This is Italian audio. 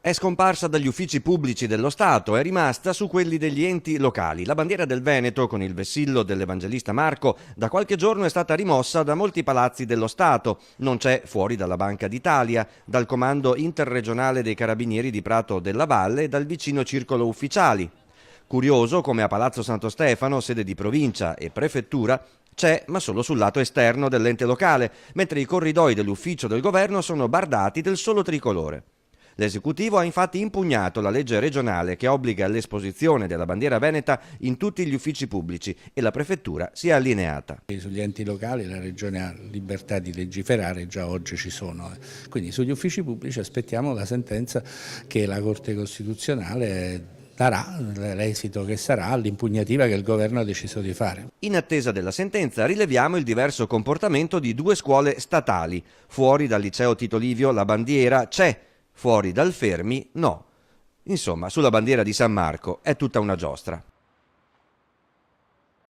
È scomparsa dagli uffici pubblici dello Stato, è rimasta su quelli degli enti locali. La bandiera del Veneto, con il vessillo dell'Evangelista Marco, da qualche giorno è stata rimossa da molti palazzi dello Stato. Non c'è fuori dalla Banca d'Italia, dal comando interregionale dei Carabinieri di Prato della Valle e dal vicino Circolo Ufficiali. Curioso come a Palazzo Santo Stefano, sede di provincia e prefettura, c'è, ma solo sul lato esterno dell'ente locale, mentre i corridoi dell'ufficio del governo sono bardati del solo tricolore. L'esecutivo ha infatti impugnato la legge regionale che obbliga l'esposizione della bandiera veneta in tutti gli uffici pubblici e la prefettura si è allineata. Sugli enti locali la Regione ha libertà di legiferare, già oggi ci sono. Quindi sugli uffici pubblici aspettiamo la sentenza che la Corte Costituzionale darà, l'esito che sarà all'impugnativa che il governo ha deciso di fare. In attesa della sentenza rileviamo il diverso comportamento di due scuole statali. Fuori dal liceo Tito Livio la bandiera c'è, fuori dal Fermi no. Insomma, sulla bandiera di San Marco è tutta una giostra.